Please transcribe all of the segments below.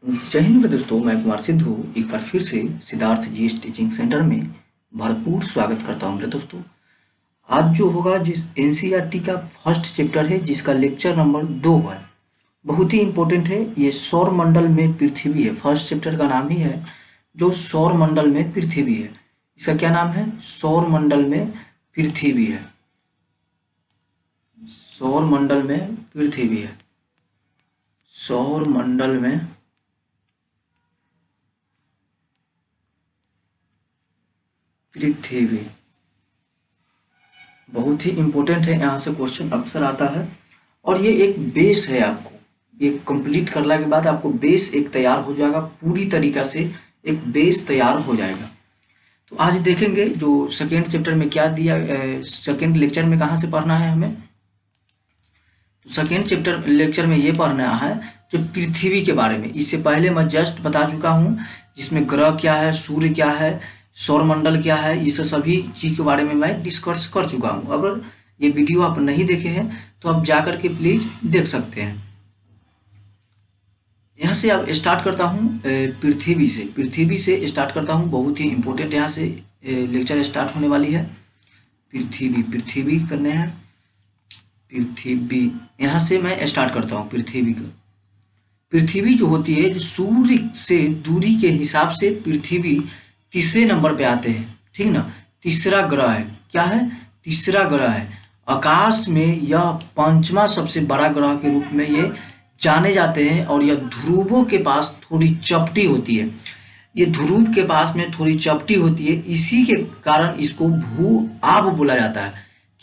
जय हिंद दोस्तों, मैं कुमार सिद्धू एक बार फिर से सिद्धार्थ जीएस टीचिंग सेंटर में भरपूर स्वागत करता हूं मेरे दोस्तों। आज जो होगा जिस एनसीईआरटी का फर्स्ट चैप्टर है जिसका लेक्चर नंबर 2 है, बहुत ही इम्पोर्टेंट है। ये सौर मंडल में पृथ्वी है। फर्स्ट चैप्टर का नाम ही है जो सौर मंडल में पृथ्वी है। इसका क्या नाम है? सौर मंडल में पृथ्वी है। सौर मंडल में पृथ्वी है। सौर मंडल में पृथ्वी बहुत ही इम्पोर्टेंट है। यहाँ से क्वेश्चन अक्सर आता है और ये एक बेस है। आपको ये कंप्लीट करने के बाद आपको बेस एक तैयार हो जाएगा, पूरी तरीका से एक बेस तैयार हो जाएगा। तो आज देखेंगे जो सेकेंड चैप्टर में क्या दिया, सेकेंड लेक्चर में कहाँ से पढ़ना है हमें। तो सेकेंड चैप्टर लेक्चर में ये पढ़ना है जो पृथ्वी के बारे में। इससे पहले मैं जस्ट बता चुका हूँ जिसमें ग्रह क्या है, सूर्य क्या है, सौरमंडल क्या है, इस सभी चीज के बारे में मैं डिस्कस कर चुका हूँ। अगर ये वीडियो आप नहीं देखे हैं तो आप जाकर के प्लीज देख सकते हैं। यहाँ से अब स्टार्ट करता हूँ पृथ्वी से स्टार्ट करता हूँ। बहुत ही इम्पोर्टेंट यहाँ से लेक्चर स्टार्ट होने वाली है। पृथ्वी करने हैं। पृथ्वी यहाँ से मैं स्टार्ट करता हूँ। पृथ्वी जो होती है, जो सूर्य से दूरी के हिसाब से पृथ्वी तीसरे नंबर पे आते हैं, ठीक ना। तीसरा ग्रह है। क्या है? तीसरा ग्रह है। आकाश में यह पांचवा सबसे बड़ा ग्रह के रूप में ये जाने जाते हैं और यह ध्रुवों के पास थोड़ी चपटी होती है। ये ध्रुव के पास में थोड़ी चपटी होती है, इसी के कारण इसको भू आब बोला जाता है।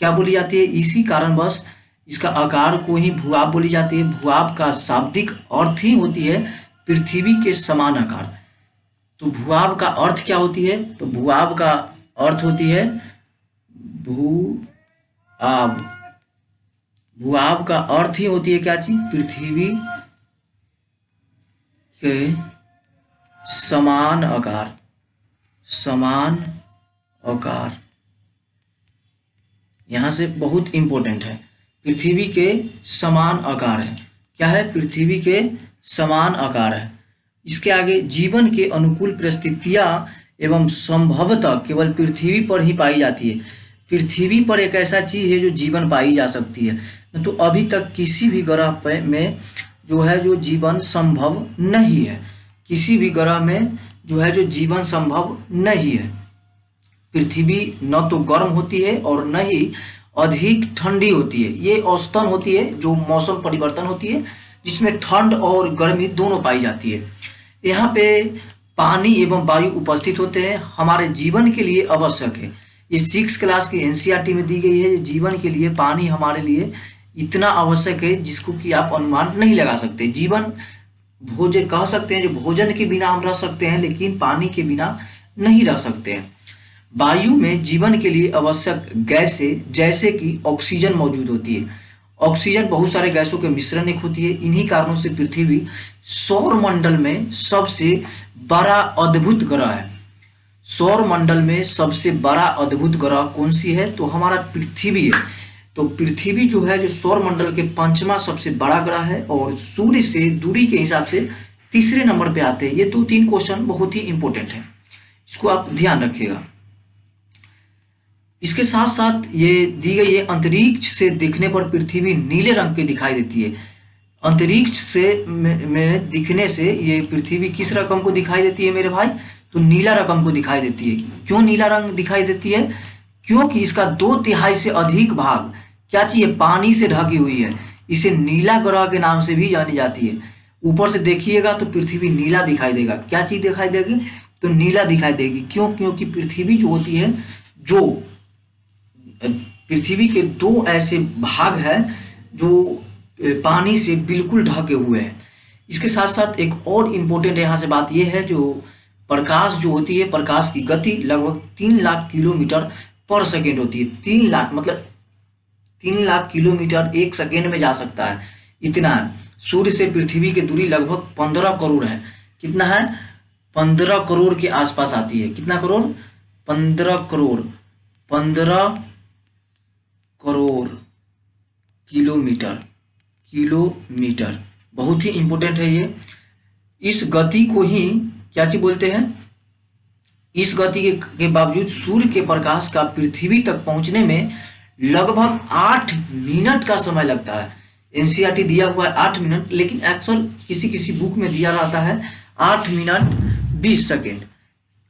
क्या बोली जाती है? इसी कारण बस इसका आकार को ही भूआब बोली जाती है। भूआब का शाब्दिक अर्थ ही होती है पृथ्वी के समान आकार। तो भूआब का अर्थ क्या होती है? तो भूआब का अर्थ होती है भूआब। भूआब का अर्थ ही होती है क्या चीज? पृथ्वी के समान आकार। समान आकार यहां से बहुत इंपॉर्टेंट है। पृथ्वी के समान आकार है। क्या है? पृथ्वी के समान आकार है। इसके आगे जीवन के अनुकूल परिस्थितियां एवं संभवतः केवल पृथ्वी पर ही पाई जाती है। पृथ्वी पर एक ऐसा चीज है जो जीवन पाई जा सकती है, तो अभी तक किसी भी ग्रह में जो है जो जीवन संभव नहीं है। किसी भी ग्रह में जो है जो जीवन संभव नहीं है। पृथ्वी न तो गर्म होती है और न ही अधिक ठंडी होती है। ये औसतन होती है, जो मौसम परिवर्तन होती है जिसमें ठंड और गर्मी दोनों पाई जाती है। यहाँ पे पानी एवं वायु उपस्थित होते हैं, हमारे जीवन के लिए आवश्यक है। ये 6 क्लास की एनसीईआरटी में दी गई है। जीवन के लिए पानी हमारे लिए इतना आवश्यक है जिसको कि आप अनुमान नहीं लगा सकते। जीवन भोजन कह सकते हैं, जो भोजन के बिना हम रह सकते हैं लेकिन पानी के बिना नहीं रह सकते हैं। वायु में जीवन के लिए आवश्यक गैसें जैसे कि ऑक्सीजन मौजूद होती है। ऑक्सीजन बहुत सारे गैसों के मिश्रण एक होती है। इन्हीं कारणों से पृथ्वी सौर मंडल में सबसे बड़ा अद्भुत ग्रह है। सौर मंडल में सबसे बड़ा अद्भुत ग्रह कौन सी है? तो हमारा पृथ्वी है। तो पृथ्वी जो है जो सौर मंडल के पांचवा सबसे बड़ा ग्रह है और सूर्य से दूरी के हिसाब से तीसरे नंबर पे आते हैं। ये तो 3 क्वेश्चन बहुत ही इंपॉर्टेंट है, इसको आप ध्यान रखिएगा। इसके साथ साथ ये दी गई है, अंतरिक्ष से दिखने पर पृथ्वी नीले रंग की दिखाई देती है। अंतरिक्ष से में दिखने से ये पृथ्वी किस रकम को दिखाई देती है मेरे भाई? तो नीला रकम को दिखाई देती है। क्यों नीला रंग दिखाई देती है? क्योंकि इसका 2/3 से अधिक भाग क्या चीज है? पानी से ढकी हुई है। इसे नीला ग्रह के नाम से भी जानी जाती है। ऊपर से देखिएगा तो पृथ्वी नीला दिखाई देगा। क्या चीज दिखाई देगी? तो नीला दिखाई देगी। क्यों? क्योंकि पृथ्वी जो होती है, जो पृथ्वी के 2 ऐसे भाग हैं जो पानी से बिल्कुल ढके हुए हैं। इसके साथ साथ एक और इम्पोर्टेंट यहाँ से बात यह है, जो प्रकाश जो होती है, प्रकाश की गति लगभग 3 लाख किलोमीटर पर सेकेंड होती है। 3 लाख मतलब 3 लाख किलोमीटर 1 सेकेंड में जा सकता है, इतना है। सूर्य से पृथ्वी की दूरी लगभग 15 करोड़ है। कितना है? 15 करोड़ के आसपास आती है। कितना करोड़? 15 करोड़। 15 करोड़ किलोमीटर। बहुत ही इंपॉर्टेंट है ये। इस गति को ही क्या चीज बोलते हैं? इस गति के बावजूद सूर्य के प्रकाश का पृथ्वी तक पहुंचने में लगभग 8 मिनट का समय लगता है। एनसीईआरटी दिया हुआ है 8 मिनट, लेकिन अक्सर किसी किसी बुक में दिया रहता है 8 minute 20 second.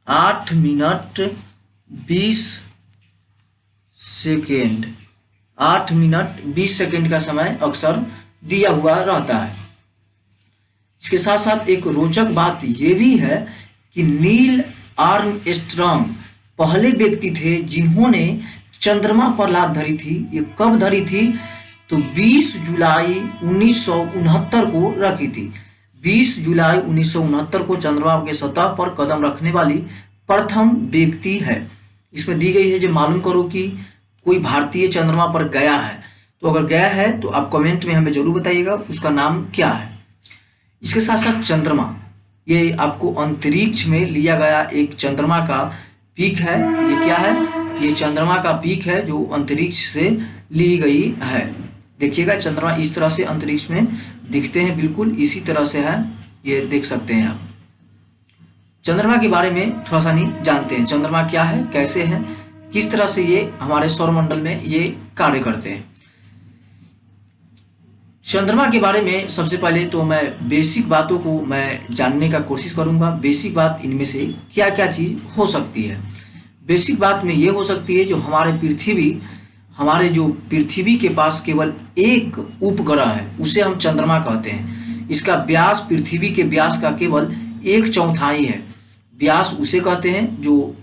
8 minute 20 second, 8 minute 20 second का समय अक्सर दिया हुआ रहता है। इसके साथ साथ एक रोचक बात यह भी है कि नील आर्मस्ट्रांग पहले व्यक्ति थे जिन्होंने चंद्रमा पर लात धरी थी। ये कब धरी थी? तो 20 जुलाई 1969 को रखी थी। 20 जुलाई 1969 को चंद्रमा के सतह पर कदम रखने वाली प्रथम व्यक्ति है। इसमें दी गई है जो मालूम करो कि कोई भारतीय चंद्रमा पर गया है। तो अगर गया है तो आप कमेंट में हमें जरूर बताइएगा उसका नाम क्या है। इसके साथ साथ चंद्रमा, ये आपको अंतरिक्ष में लिया गया एक चंद्रमा का पीक है। ये क्या है? ये चंद्रमा का पीक है जो अंतरिक्ष से ली गई है। देखिएगा चंद्रमा इस तरह से अंतरिक्ष में दिखते हैं, बिल्कुल इसी तरह से है, ये देख सकते हैं आप। चंद्रमा के बारे में थोड़ा सा नहीं जानते हैं, चंद्रमा क्या है, कैसे है, किस तरह से ये हमारे सौरमंडल में ये कार्य करते हैं। चंद्रमा के बारे में सबसे पहले तो मैं बेसिक बातों को मैं जानने का कोशिश करूंगा। बेसिक बात इनमें से क्या क्या चीज हो सकती है। बेसिक बात में ये हो सकती है जो हमारे जो पृथ्वी के पास केवल एक उपग्रह है उसे हम चंद्रमा कहते हैं। इसका व्यास पृथ्वी के व्यास का केवल 1/4 है। व्यास उसे कहते हैं जो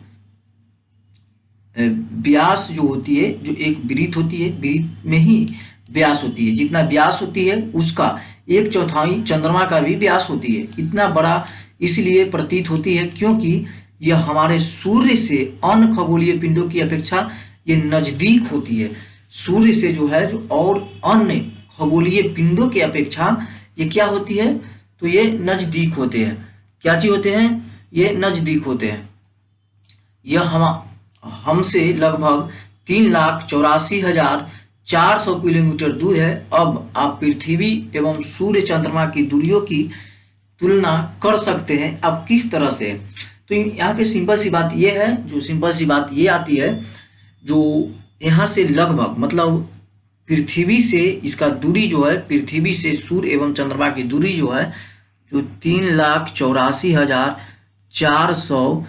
व्यास जो होती है, जो एक वृत्त होती है, वृत्त में ही व्यास होती है। जितना व्यास होती है उसका 1/4 चंद्रमा का भी व्यास होती है। इतना बड़ा इसलिए प्रतीत होती है क्योंकि यह हमारे सूर्य से अन्य खगोलीय पिंडों की अपेक्षा ये नजदीक होती है। सूर्य से जो है जो और अन्य खगोलीय पिंडों की अपेक्षा ये क्या होती है? तो ये नजदीक होते हैं। क्या चीज होते हैं? ये नजदीक होते हैं। यह हमसे लगभग 3,84,400 किलोमीटर दूर है। अब आप पृथ्वी एवं सूर्य चंद्रमा की दूरियों की तुलना कर सकते हैं। अब किस तरह से? तो यहाँ पे सिंपल सी बात ये है, जो सिंपल सी बात ये आती है, जो यहाँ से लगभग मतलब पृथ्वी से इसका दूरी जो है, पृथ्वी से सूर्य एवं चंद्रमा की दूरी जो है जो 3,84,400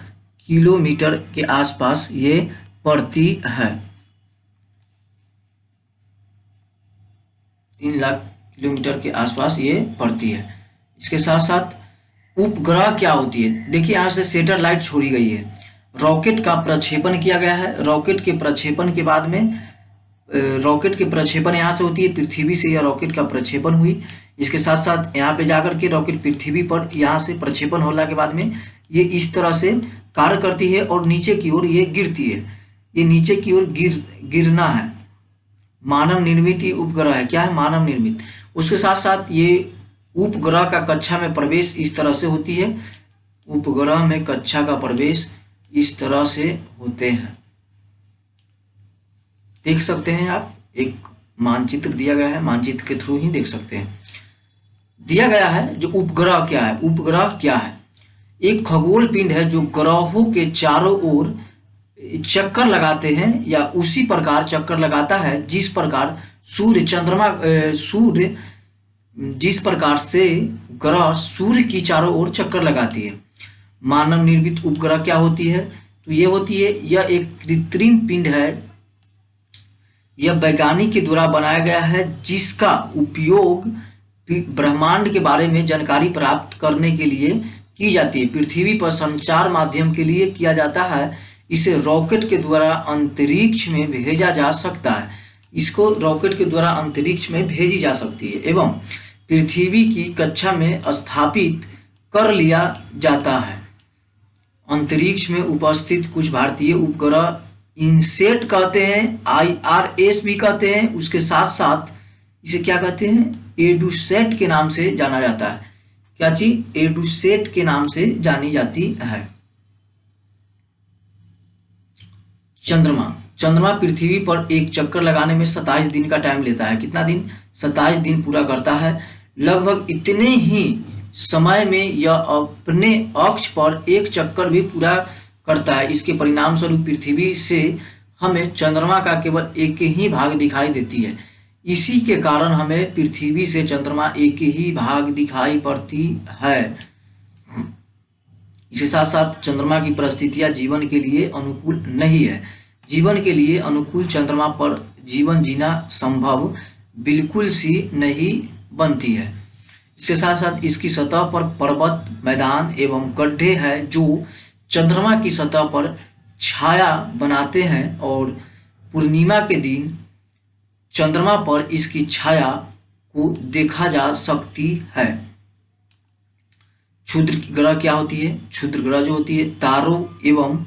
किलोमीटर के आसपास ये पड़ती है। 3 लाख किलोमीटर के आसपास ये पड़ती है। इसके साथ साथ उपग्रह क्या होती है? देखिए यहाँ से सैटेलाइट छोड़ी गई है, रॉकेट का प्रक्षेपण किया गया है। रॉकेट के प्रक्षेपण के बाद में रॉकेट के प्रक्षेपण यहाँ से होती है, पृथ्वी से यह रॉकेट का प्रक्षेपण हुई। इसके साथ साथ यहाँ पे जाकर के रॉकेट पृथ्वी पर यहाँ से प्रक्षेपण होने के बाद में ये इस तरह से कार्य करती है और नीचे की ओर ये गिरती है। ये नीचे की ओर गिरना है। मानव निर्मित उपग्रह है। क्या है? मानव निर्मित। उसके साथ साथ ये उपग्रह का कक्षा में प्रवेश इस तरह से होती है। उपग्रह में कक्षा का प्रवेश इस तरह से होते हैं। देख सकते हैं आप, एक मानचित्र दिया गया है, मानचित्र के थ्रू ही देख सकते हैं। दिया गया है जो उपग्रह क्या है। उपग्रह क्या है? एक खगोल पिंड है जो ग्रहों के चारों ओर चक्कर लगाते हैं या उसी प्रकार चक्कर लगाता है जिस प्रकार सूर्य जिस प्रकार से ग्रह सूर्य की चारों ओर चक्कर लगाती है। मानव निर्मित उपग्रह क्या होती है? तो ये होती है, यह एक कृत्रिम पिंड है। यह वैज्ञानिक के द्वारा बनाया गया है जिसका उपयोग ब्रह्मांड के बारे में जानकारी प्राप्त करने के लिए की जाती है। पृथ्वी पर संचार माध्यम के लिए किया जाता है। इसे रॉकेट के द्वारा अंतरिक्ष में भेजा जा सकता है। इसको रॉकेट के द्वारा अंतरिक्ष में भेजी जा सकती है एवं पृथ्वी की कक्षा में स्थापित कर लिया जाता है। अंतरिक्ष में उपस्थित कुछ भारतीय उपग्रह इनसेट कहते हैं, IRS भी कहते हैं। उसके साथ साथ इसे क्या कहते हैं? एडुसेट के नाम से जाना जाता है। क्या चीज? एडुसेट के नाम से जानी जाती है। चंद्रमा पृथ्वी पर एक चक्कर लगाने में 27 दिन का टाइम लेता है। कितना दिन? 27 दिन पूरा करता है। लगभग इतने ही समय में यह अपने अक्ष पर एक चक्कर भी पूरा करता है। इसके परिणाम स्वरूप पृथ्वी से हमें चंद्रमा का केवल एक ही भाग दिखाई देती है। इसी के कारण हमें पृथ्वी से चंद्रमा एक ही भाग दिखाई पड़ती है। इसके साथ साथ चंद्रमा की परिस्थितियां जीवन के लिए अनुकूल नहीं है। जीवन के लिए अनुकूल चंद्रमा पर जीवन जीना संभव बिल्कुल सी नहीं बनती है। इसके साथ साथ इसकी सतह पर पर्वत, मैदान एवं गड्ढे हैं जो चंद्रमा की सतह पर छाया बनाते हैं और पूर्णिमा के दिन चंद्रमा पर इसकी छाया को देखा जा सकती है। क्षुद्र ग्रह क्या होती है? क्षुद्र ग्रह जो होती है तारों एवं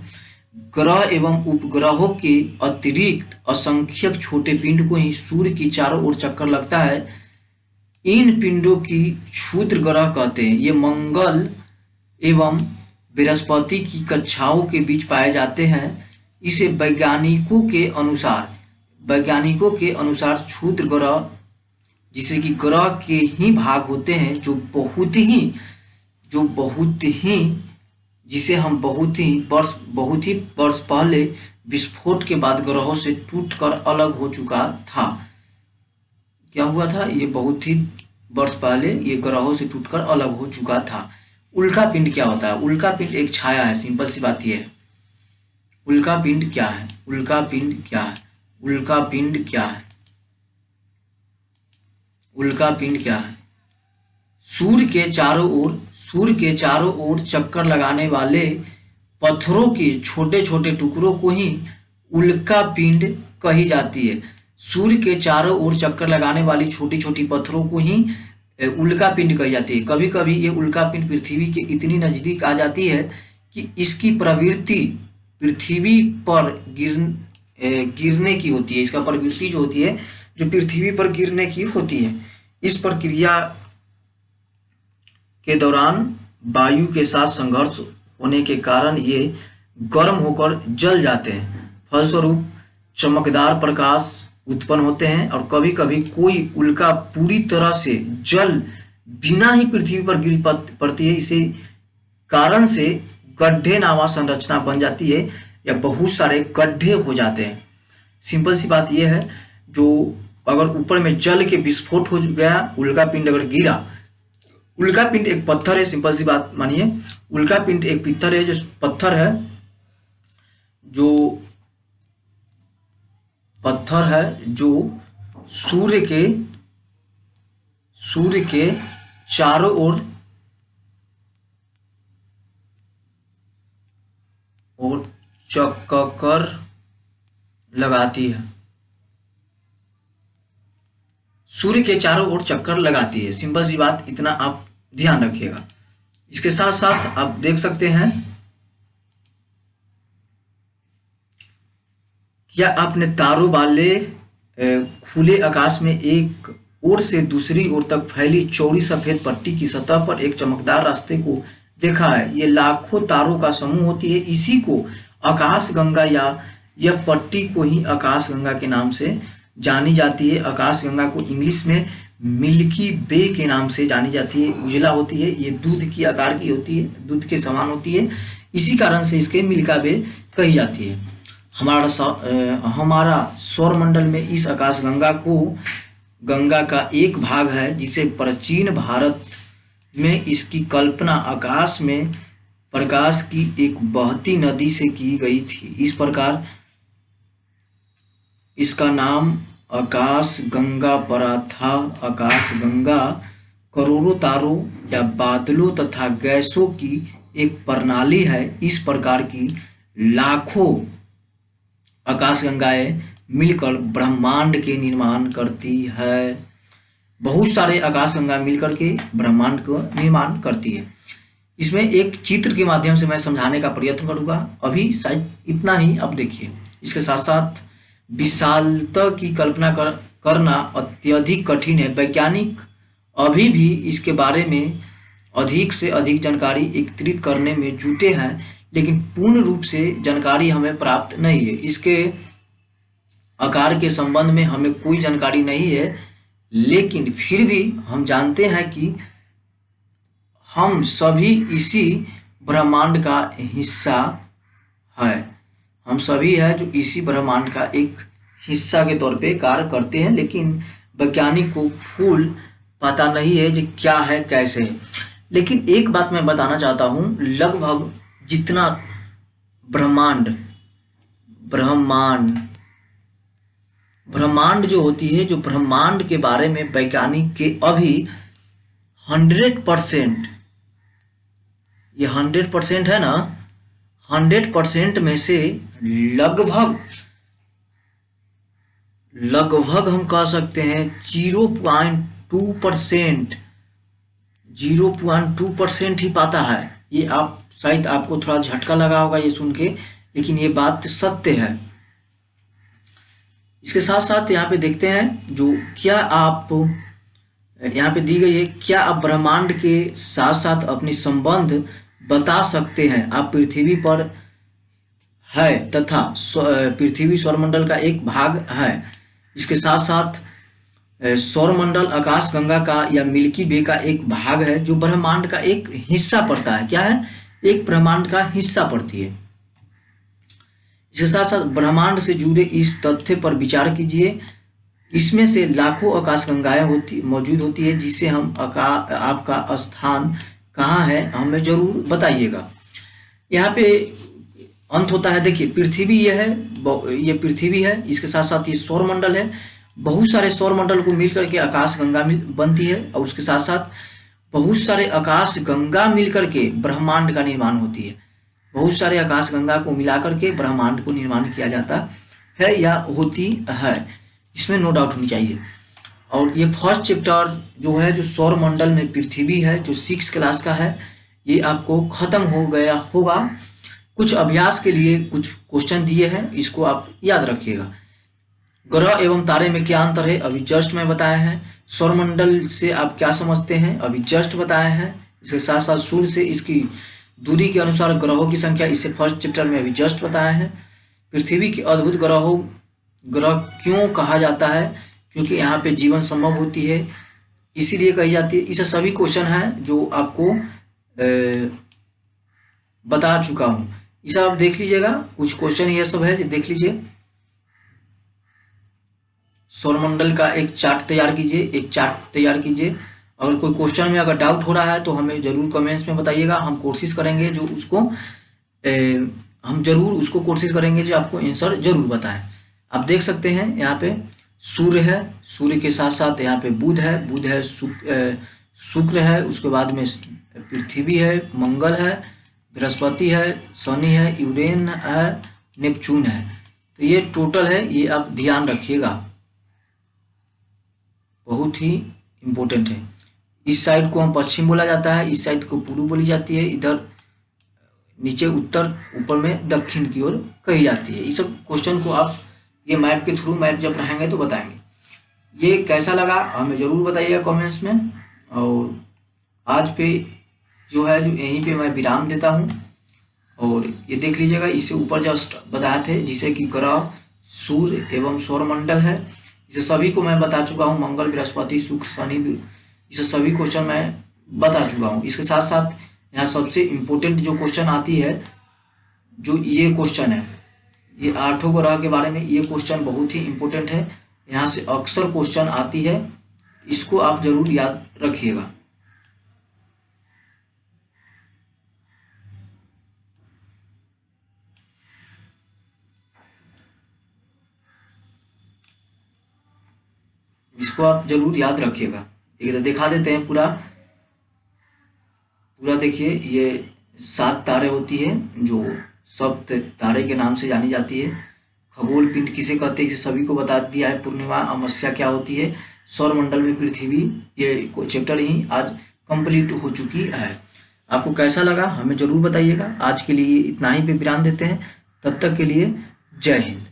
ग्रह एवं उपग्रहों के अतिरिक्त असंख्यक छोटे पिंड को ही सूर्य की चारों ओर चक्कर लगता है। इन पिंडों की क्षुद्र ग्रह कहते हैं। ये मंगल एवं बृहस्पति की कक्षाओं के बीच पाए जाते हैं। इसे वैज्ञानिकों के अनुसार क्षुद्र ग्रह जिसे कि ग्रह के ही भाग होते हैं जो बहुत ही जिसे हम बहुत ही वर्ष पहले विस्फोट के बाद ग्रहों से टूटकर अलग हो चुका था। क्या हुआ था? ये बहुत ही वर्ष पहले ये ग्रहों से टूटकर अलग हो चुका था। उल्का पिंड क्या होता है? उल्का पिंड एक छाया है। सिंपल सी बात ये है। उल्का पिंड क्या है? उल्का पिंड क्या है? उल्का पिंड क्या है? उल्का पिंड क्या है? सूर्य के चारों ओर चक्कर लगाने वाले पत्थरों के छोटे छोटे टुकड़ों को ही उल्का पिंड कही जाती है। सूर्य के चारों ओर चक्कर लगाने वाली छोटी छोटी पत्थरों को ही उल्का पिंड कही जाती है। कभी कभी ये उल्का पिंड पृथ्वी के इतनी नजदीक आ जाती है कि इसकी प्रवृत्ति पृथ्वी पर गिरने की होती है। इसका प्रवृत्ति जो होती है जो पृथ्वी पर गिरने की होती है। इस प्रक्रिया के दौरान वायु के साथ संघर्ष होने के कारण ये गर्म होकर जल जाते हैं। फलस्वरूप चमकदार प्रकाश उत्पन्न होते हैं और कभी कभी कोई उल्का पूरी तरह से जल बिना ही पृथ्वी पर गिर पड़ती है। इसे कारण से गड्ढे नामा संरचना बन जाती है या बहुत सारे गड्ढे हो जाते हैं। सिंपल सी बात यह है, जो अगर ऊपर में जल के विस्फोट हो गया, उल्का पिंड अगर गिरा, उल्का पिंड एक पत्थर है। सिंपल सी बात मानिए, उल्का पिंड एक पत्थर है जो सूर्य के चारों ओर चक्कर लगाती है। सूर्य के चारों ओर चक्कर लगाती है। सिंपल सी बात, इतना आप ध्यान रखिएगा। इसके साथ साथ आप देख सकते हैं, क्या आपने तारों वाले खुले आकाश में एक ओर से दूसरी ओर तक फैली चौड़ी सफेद पट्टी की सतह पर एक चमकदार रास्ते को देखा है? ये लाखों तारों का समूह होती है। इसी को आकाशगंगा या यह पट्टी को ही आकाशगंगा के नाम से जानी जाती है। आकाशगंगा को इंग्लिश में मिल्की वे के नाम से जानी जाती है। उजला होती है, ये दूध की आकार की होती है, दूध के समान होती है। इसी कारण से इसके मिल्का वे कही जाती है। हमारा सौरमंडल में इस आकाशगंगा को गंगा का एक भाग है, जिसे प्राचीन भारत में इसकी कल्पना आकाश में प्रकाश की एक बहती नदी से की गई थी। इस प्रकार इसका नाम आकाश गंगा पड़ा था। आकाश गंगा करोड़ों तारों या बादलों तथा गैसों की एक प्रणाली है। इस प्रकार की लाखों आकाशगंगाएं मिलकर ब्रह्मांड के निर्माण करती है। बहुत सारे आकाशगंगा मिलकर के ब्रह्मांड को निर्माण करती है। इसमें एक चित्र के माध्यम से मैं समझाने का प्रयत्न करूंगा। अभी शायद इतना ही। अब देखिए, इसके साथ साथ विशालता की कल्पना करना अत्यधिक कठिन है। वैज्ञानिक अभी भी इसके बारे में अधिक से अधिक जानकारी एकत्रित करने में जुटे हैं, लेकिन पूर्ण रूप से जानकारी हमें प्राप्त नहीं है। इसके आकार के संबंध में हमें कोई जानकारी नहीं है, लेकिन फिर भी हम जानते हैं कि हम सभी इसी ब्रह्मांड का हिस्सा है। हम सभी है जो इसी ब्रह्मांड का एक हिस्सा के तौर पे कार्य करते हैं, लेकिन वैज्ञानिक को फुल पता नहीं है कि क्या है कैसे है। लेकिन एक बात मैं बताना चाहता हूँ, लगभग जितना ब्रह्मांड ब्रह्मांड ब्रह्मांड जो होती है, जो ब्रह्मांड के बारे में वैज्ञानिक के अभी 100%, ये 100% है ना, 100% में से लगभग हम कह सकते हैं 0.2% ही पाता है। ये आप शायद आपको थोड़ा झटका लगा होगा ये सुन के, लेकिन ये बात सत्य है। इसके साथ साथ यहाँ पे देखते हैं जो क्या आप यहाँ पे दी गई है, क्या आप ब्रह्मांड के साथ साथ अपनी संबंध बता सकते हैं। आप पृथ्वी पर है तथा पृथ्वी सौरमंडल का एक भाग है। इसके साथ साथ सौरमंडल आकाशगंगा का या मिल्की वे का एक भाग है जो ब्रह्मांड का एक हिस्सा पड़ता है। क्या है? एक ब्रह्मांड का हिस्सा पड़ती है। इसके साथ साथ ब्रह्मांड से जुड़े इस तथ्य पर विचार कीजिए, इसमें से लाखों आकाशगंगाएं मौजूद होती है, जिसे हम आपका स्थान कहाँ है हमें जरूर बताइएगा। यहाँ पे अंत होता है। देखिए पृथ्वी ये पृथ्वी है, इसके साथ साथ ये सौरमंडल है। बहुत सारे सौरमंडल को मिल करके आकाशगंगा बनती है, और उसके साथ साथ बहुत सारे आकाशगंगा मिल करके ब्रह्मांड का निर्माण होती है। बहुत सारे आकाशगंगा को मिलाकर के ब्रह्मांड को निर्माण किया जाता है या होती है, इसमें नो डाउट होनी चाहिए। और ये फर्स्ट चैप्टर जो है, जो सौरमंडल में पृथ्वी है, जो 6 क्लास का है, ये आपको खत्म हो गया होगा। कुछ अभ्यास के लिए कुछ क्वेश्चन दिए हैं, इसको आप याद रखिएगा। ग्रह एवं तारे में क्या अंतर है, अभी जस्ट मैं बताया है। सौरमंडल से आप क्या समझते हैं, अभी जस्ट बताया है। इसके साथ साथ सूर्य से इसकी दूरी के अनुसार ग्रहों की संख्या, इसे फर्स्ट चैप्टर में अभी जस्ट बताया है। पृथ्वी के अद्भुत ग्रह क्यों कहा जाता है, क्योंकि यहाँ पे जीवन संभव होती है, इसीलिए कही जाती है। इसे सभी क्वेश्चन हैं जो आपको बता चुका हूँ, इसे आप देख लीजिएगा। कुछ क्वेश्चन ये सब है, देख लीजिए। सौरमंडल का एक चार्ट तैयार कीजिए। अगर कोई क्वेश्चन में अगर डाउट हो रहा है तो हमें जरूर कमेंट्स में बताइएगा। हम कोशिश करेंगे जो उसको कोशिश करेंगे जो आपको आंसर जरूर बताएं। आप देख सकते हैं यहाँ पे सूर्य है, सूर्य के साथ साथ यहाँ पे बुध है, शुक्र है, उसके बाद में पृथ्वी है, मंगल है, बृहस्पति है, शनि है, यूरेन है, नेपच्यून है। तो ये टोटल है, ये आप ध्यान रखिएगा, बहुत ही इम्पोर्टेंट है। इस साइड को हम पश्चिम बोला जाता है, इस साइड को पूर्व बोली जाती है, इधर नीचे उत्तर, ऊपर में दक्षिण की ओर कही जाती है। इस सब क्वेश्चन को आप ये मैप के थ्रू, मैप जब रहेंगे तो बताएंगे। ये कैसा लगा हमें ज़रूर बताइएगा कमेंट्स में। और आज पे जो है, जो यहीं पे मैं विराम देता हूँ। और ये देख लीजिएगा, इससे ऊपर जस्ट बताए थे, जिसे कि ग्रह, सूर्य एवं सौरमंडल है, इसे सभी को मैं बता चुका हूँ। मंगल, बृहस्पति, शुक्र, शनि, इसे सभी क्वेश्चन मैं बता चुका हूँ। इसके साथ साथ यहाँ सबसे इम्पोर्टेंट जो क्वेश्चन आती है, जो ये क्वेश्चन है, ये 8 ग्रह के बारे में, ये क्वेश्चन बहुत ही इम्पोर्टेंट है। यहाँ से अक्सर क्वेश्चन आती है, इसको आप जरूर याद रखिएगा। इसको आप जरूर याद रखिएगा। एक दिखा देते हैं पूरा देखिए, ये 7 तारे होती है, जो सप्त तारे के नाम से जानी जाती है। खगोल पिंड किसे कहते हैं, सभी को बता दिया है। पूर्णिमा, अमावस्या क्या होती है, सौरमंडल में पृथ्वी, ये चैप्टर ही आज कंप्लीट हो चुकी है। आपको कैसा लगा हमें जरूर बताइएगा। आज के लिए इतना ही पे विराम देते हैं, तब तक के लिए जय हिंद।